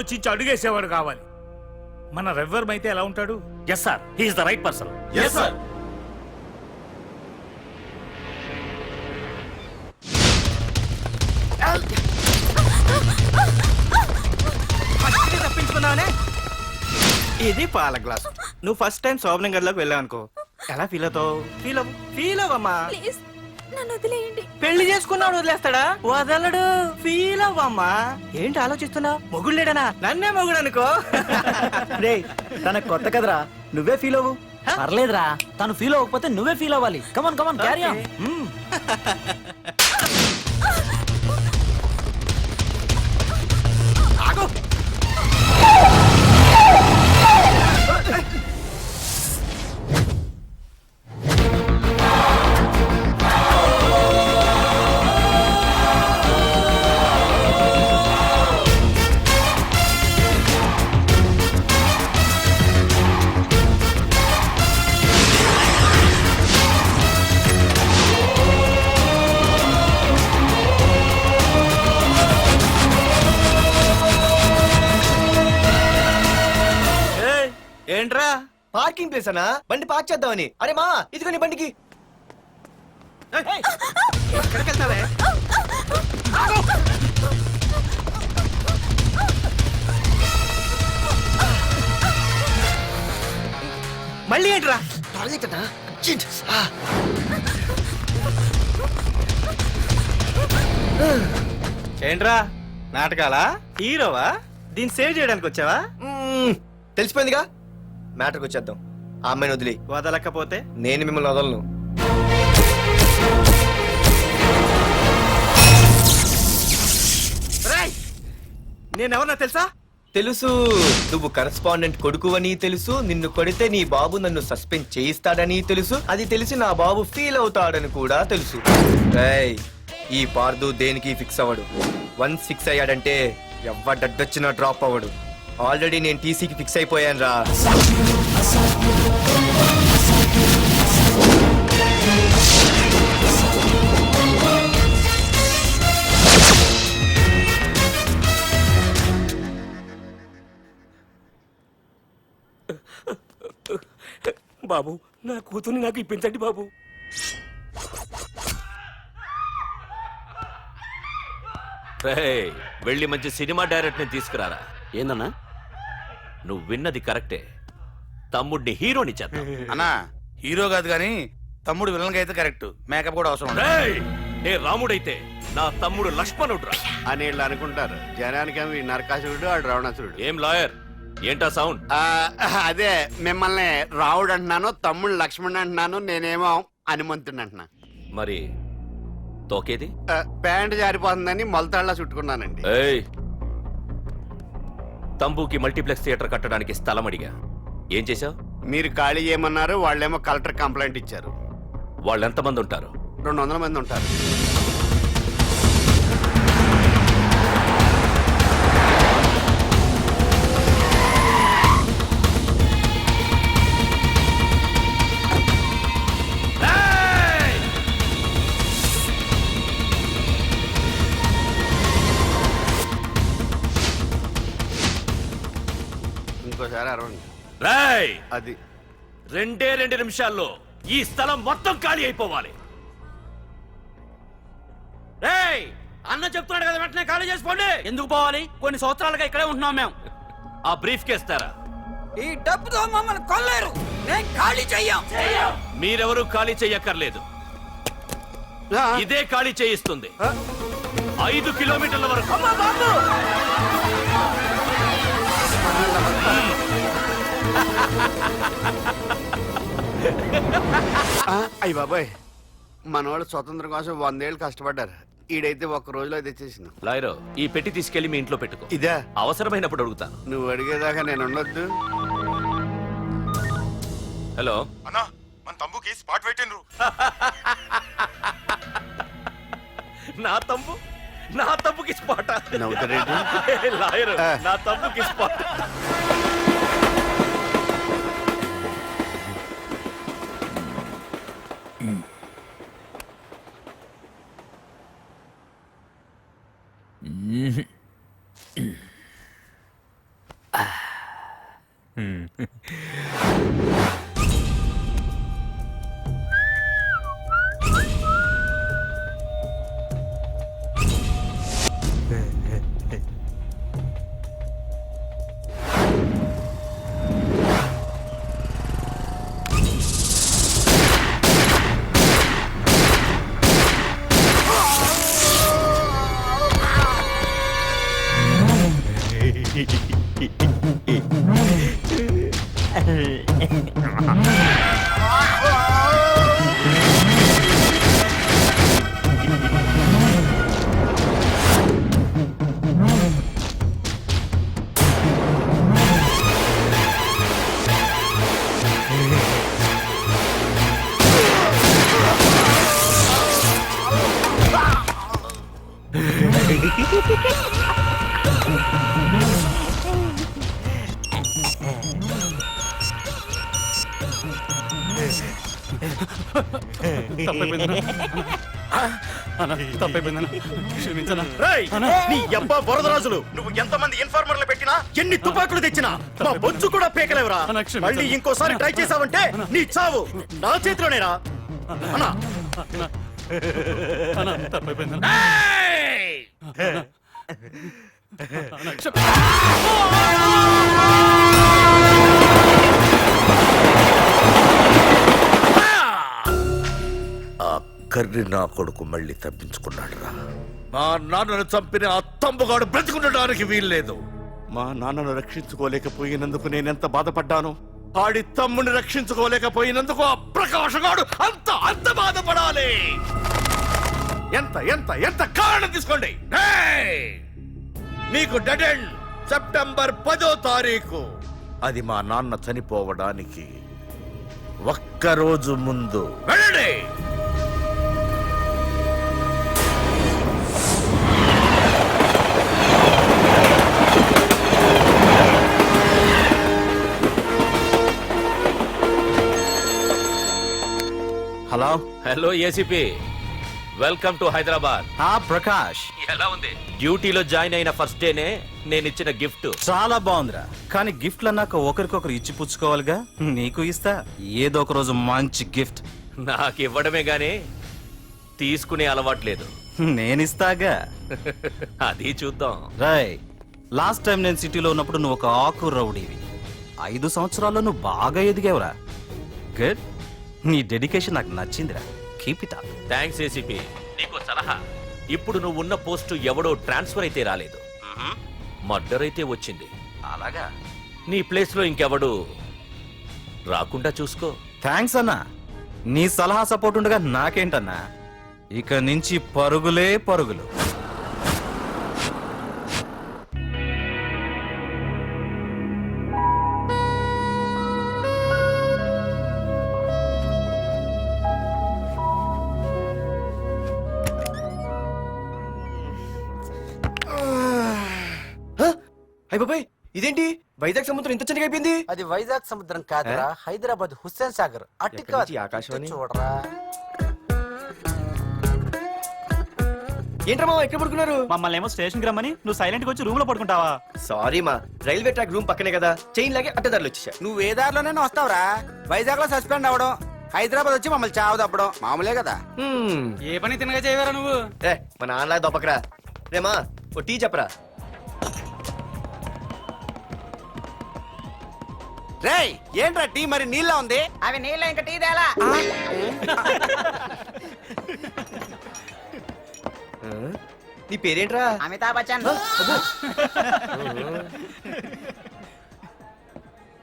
ఆలోచించి అడుగేసేవాడు కావాలి. మన రవివర్మ అయితే ఎలా ఉంటాడు? Yes sir, he is the right person. Yes sir. తప్పించుకున్నావనే. ఇది పాల గ్లాస్. నువ్వు ఫస్ట్ టైం శోభనం గదిలోకి వెళ్ళావు అనుకో, ఎలా ఫీల్ అవుతావు? ఫీల్ అవ్వమ్మా. ప్లీజ్ నన్ను వదిలేయండి. పెళ్లి చేసుకున్నాడు వదిలేస్తాడా? వదలడు. ఫీల్ అవ్వమ్మా. ఏంటి ఆలోచిస్తున్నావు? మొగుడు లేడనా? నన్నే మొగుడు అనుకో. రే తన కొత్త కదరా, నువ్వే ఫీల్ అవ్వు. పర్లేదురా, తను ఫీల్ అవ్వకపోతే నువ్వే ఫీల్ అవ్వాలి. కమాన్ కమాన్ క్యారీ ఆన్. ఏంట్రా? పార్కింగ్ ప్లేస్ అన్నా, బండి పార్క్ చేద్దామని. అరే మా ఇదిగో నీ బండికి. ఎక్కడికి వెళ్తావే? మళ్ళీ ఏంట్రా? టాయిలెట్ అన్నా, అర్జెంట్. ఏంట్రా నాటకాలా? హీరోవా? దీన్ని సేవ్ చేయడానికి వచ్చావా? తెలిసిపోయిందిగా, మ్యాటర్కి వచ్చేద్దాం. ఆ అమ్మాయిని వదిలి. వదలకపోతే నేను మిమ్మల్ని వదలను. నేనెవరన్నా తెలుసా? తెలుసు, నువ్వు కరెస్పాండెంట్ కొడుకు అని తెలుసు. నిన్ను కొడితే నీ బాబు నన్ను సస్పెండ్ చేయిస్తాడని తెలుసు. అది తెలిసి నా బాబు ఫీల్ అవుతాడని కూడా తెలుసు. రేయ్, ఈ పార్దు దేనికి ఫిక్స్ అవ్వడు. వన్స్ ఫిక్స్ అయ్యాడంటే ఎవ్వడడ్డొచ్చినా డ్రాప్ అవ్వడు. ఆల్రెడీ నేను టీసీకి ఫిక్స్ అయిపోయాను రా. బాబు, నా కూతుర్ని నాకు ఇప్పించండి బాబు. వెళ్ళి మంచి సినిమా డైరెక్ట్ ని తీసుకురారా. ఏందన్నా? నువ్వు విన్నది కరెక్టే, తమ్ముడిని హీరోని చేద్దాం. అన్నా, హీరో కాదు గాని తమ్ముడు విలన్ అయితే కరెక్ట్. మేకప్ కూడా అవసరం. నే రాముడైతే నా తమ్ముడు లక్ష్మణుడు అని వీళ్ళు అనుకుంటారు. జనానికి నరకాసురుడు, ఆడు రావణాసురుడు. ఏం లాయర్, ఏంటా సౌండ్? అదే, మిమ్మల్ని రావుడు అంటున్నాను, తమ్ముడు లక్ష్మణ్ అంటున్నాను, నేనేమో హనుమంతుడు అంటున్నా. మరి తోకేది? ప్యాంట్ జారిపోతుందని మొలతాళ్ళ చుట్టుకున్నానండి. తంబుకి మల్టీప్లెక్స్ థియేటర్ కట్టడానికి స్థలం అడిగా, ఏం చేశావు? మీరు ఖాళీ చేయమన్నారు, వాళ్ళేమో కలెక్టర్ కంప్లైంట్ ఇచ్చారు. వాళ్ళు ఎంతమంది ఉంటారు? 200 మంది ఉంటారు. ఇంకోసారి అరవండి. రాయ్, అది 2 నిమిషాల్లో ఈ స్థలం మొత్తం ఖాళీ అయిపోవాలి. రేయ్, అన్న చెప్తున్నాడు కదా, వెంటనే ఖాళీ చేసుకోండి. ఎందుకు పోవాలి? కొన్ని సంవత్సరాలుగా ఇక్కడే ఉంటున్నాం మేము. ఆ బ్రీఫ్ కేస్తారా? ఈ డబ్బుతో మమ్మల్ని కొల్లేరు. నేను ఖాళీ చెయ్యం. మీరెవరూ ఖాళీ చెయ్యక్కర్లేదు, ఇదే ఖాళీ చేయిస్తుంది. 5 కిలోమీటర్ల వరకు. అయ్య బాబాయ్, మనవాళ్ళు స్వతంత్రం కోసం 100 ఏళ్ళు కష్టపడ్డారు. ఈడైతే ఒక్క రోజులో తెచ్చేసిన. లాయరో, ఈ పెట్టి తీసుకెళ్లి మీ ఇంట్లో పెట్టుకో. ఇదే అవసరమైనప్పుడు అడుగుతాను. నువ్వు అడిగేదాకా నేను ఉండొద్దు. హలో అన్నా, మన తమ్ముకి స్పాట్ పెట్టిండ్రు. నా తమ్ముకి స్పాట్. నవ్వుతారేంటి? లాయరు, నా తమ్ముకి స్పాట్. నీ అబ్బా వరదరాజులు నువ్వు ఎంతమంది ఇన్ఫార్మర్లు పెట్టినా ఎన్ని తుపాకులు తెచ్చినా మా బొచ్చు కూడా పేకలేవురా. మళ్ళీ ఇంకోసారి ట్రై చేసావంటే నీ చావు నా చేతిలోనేరా. అన్నా ఆ కర్రి నా కొడుకు మళ్ళీ తప్పించుకున్నాడు రా. మా నాన్నను చంపిన ఆ తంబుగాడు బ్రతికుండడానికి వీల్లేదు. మా నాన్నను రక్షించుకోలేకపోయినందుకు నేనెంత బాధపడ్డాను. ఆడి తమ్ముని రక్షించుకోలేకపోయినందుకు ఆ ప్రకాశగాడు అంత బాధపడాలి. ఎంత ఎంత ఎంత కారణం తీసుకోండి. ఏయ్! మీకు డెడ్ ఎండ్ సెప్టెంబర్ 10వ తారీఖు. అది మా నాన్న చనిపోవడానికి ఒక్కరోజు ముందు. వెళ్ళండి. Hello. Hello ACP, welcome to Hyderabad. Prakash, ఎలా ఉంది? డ్యూటీలో జాయిన్ అయిన ఫస్ట్ డేనే నేను ఇచ్చిన గిఫ్ట్. చాలా బాగుందిరా, కానీ గిఫ్ట్లు అన్నాక ఒకరికొకరు ఇచ్చి పుచ్చుకోవాలిగా. నీకు ఇస్తా ఏదో ఒక రోజు మంచి గిఫ్ట్. నాకు ఇవ్వడమే గానీ తీసుకునే అలవాట్లేదు. నేనిస్తాగా. అది చూద్దాం. రాయ్, లాస్ట్ టైం నేను సిటీలో ఉన్నప్పుడు నువ్వు ఒక ఆకు రౌడీవి. 5 సంవత్సరాల్లో నువ్వు బాగా ఎదిగావురా. గుడ్. నీ డెడికేషన్ నాకు నచ్చిందిరా. Keep it up. Thanks ACP. నీకు సలహా, ఇప్పుడు నువ్వు ఉన్న పోస్టు ఎవడో ట్రాన్స్ఫర్ అయితే రాలేదు, మర్డర్ అయితే వచ్చింది. అలాగా? నీ ప్లేస్ లో ఇంకెవడు రాకుండా చూసుకో. థ్యాంక్స్ అన్నా. నీ సలహా సపోర్ట్ ఉండగా నాకేంటన్నా, ఇక నుంచి పరుగులే పరుగులు. అయ్య బాబాయ్, ఇదేంటి వైజాగ్ సముద్రం ఇంత చిన్నగా అయిపోయింది? అది వైజాగ్ సముద్రం కాదురా, హైదరాబాద్ హుస్సేన్ సాగర్. అట్టి ఎక్కడి నుంచి ఆకాశవాణి? చూడరా. ఏంట్రా మామ ఎక్కడ పడుకున్నారు? మమ్మల్ని ఏమో స్టేషన్ కి రమ్మని నువ్వు సైలెంట్ గా వచ్చి రూమ్ లో పడుకుంటావా? సారీ మా, రైల్వే ట్రాక్ రూమ్ పక్కనే కదా, చైన్ లాగే అడ్డదారులు వచ్చేసా. నువ్వు ఏ దారిలోనే వస్తావురా. వైజాగ్ లో సస్పెండ్ అవ్వడం, హైదరాబాద్ వచ్చి మమ్మల్ని చావు తప్పడం మామూలే కదా. ఏ పని తినగా చేయవరా నువ్వు? మా నాన్నలా దొప్పకరా. రేమా ఓ టీ చెప్పరా. రేయ్, ఏంట్రా టీ మరి నీళ్ళ ఉంది? అవి నీళ్ళు ఇంకా టీ తేలా. నీ పేరేంట్రా? అమితాబ్ బచ్చన్.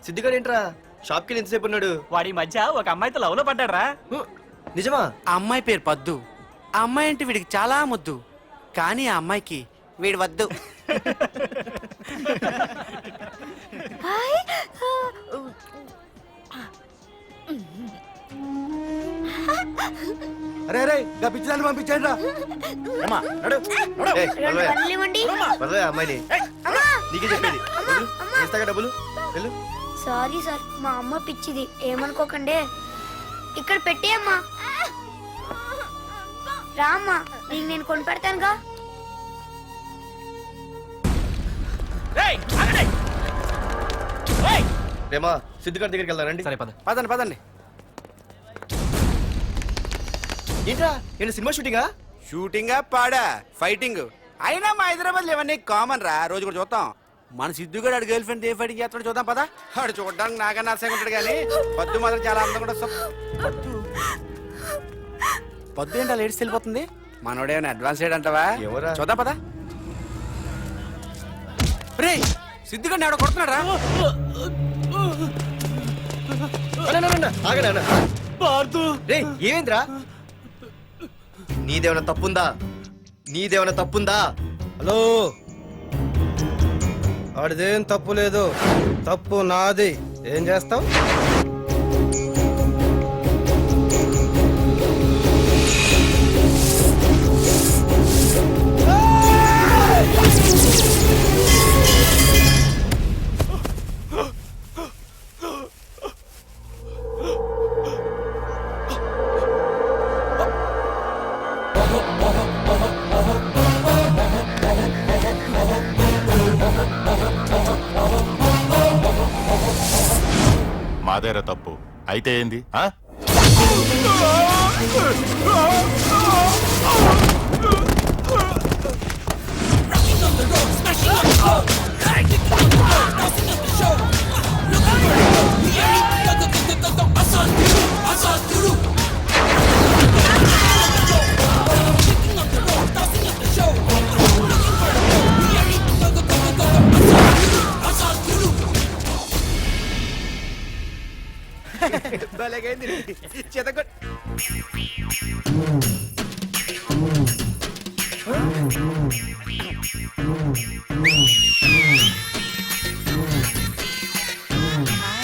సిద్ధిగాడు ఏంట్రా షాప్ కి ఎంతసేపు ఉన్నాడు? వాడి మధ్య ఒక అమ్మాయితో లవ్ లో పడ్డాడ్రా. నిజమా? ఆ అమ్మాయి పేరు పద్దు. ఆ అమ్మాయి అంటే వీడికి చాలా ముద్దు, కానీ ఆ అమ్మాయికి వీడు వద్దు. అరే రే, పిచ్చిదాన్ని పంపించండి రా. అమ్మాయిని నీకే చెప్పేది. ఇస్తాగా డబ్బులు, వెళ్ళు. సారీ సార్, మా అమ్మ పిచ్చిది, ఏమనుకోకండి. ఇక్కడ పెట్టేయమ్మా. రామ్మా, నీకు నేను కొని పెడతానుగా. రేమా సిద్ధిగారి దగ్గరికి వెళ్దారండి. సరే పద. పదండి పదండి. ఏంట్రా ఏంటి సినిమా షూటింగా? షూటింగా పాడా ఫైటింగ్ అయినా మా హైదరాబాద్ ఇవన్నీ కామన్ రా, రోజు కూడా చూద్దాం. మన సిద్ధుగాడు ఆడు గర్ల్ ఫ్రెండ్ ఏ ఫైటింగ్ చేస్తాడో చూద్దాం పదా. ఆడు చూడడానికి నాకన్నా అసహ్యంగా ఉంటాడు కానీ పద్దు మాత్రం చాలా అందంగా ఉంటుంది. పద్దు ఏంటి అలా ఏడ్స్ వెళ్ళిపోతుంది? మనోడేమైనా అడ్వాన్స్ అంటావా? ఎవరా? చూద్దాం పదా. రే సిద్ధుగాడిని ఆడ కొడుతున్నాడు రా. ఆగనా రే ఏమైందిరా? నీదేమైనా తప్పుందా? నీదేమైనా తప్పుందా? హలో, ఆడిదేం తప్పు లేదు, తప్పు నాది. ఏం చేస్తావు? మాదేరా తప్పు అయితే ఏంది? భలేగైంది చేతకొ.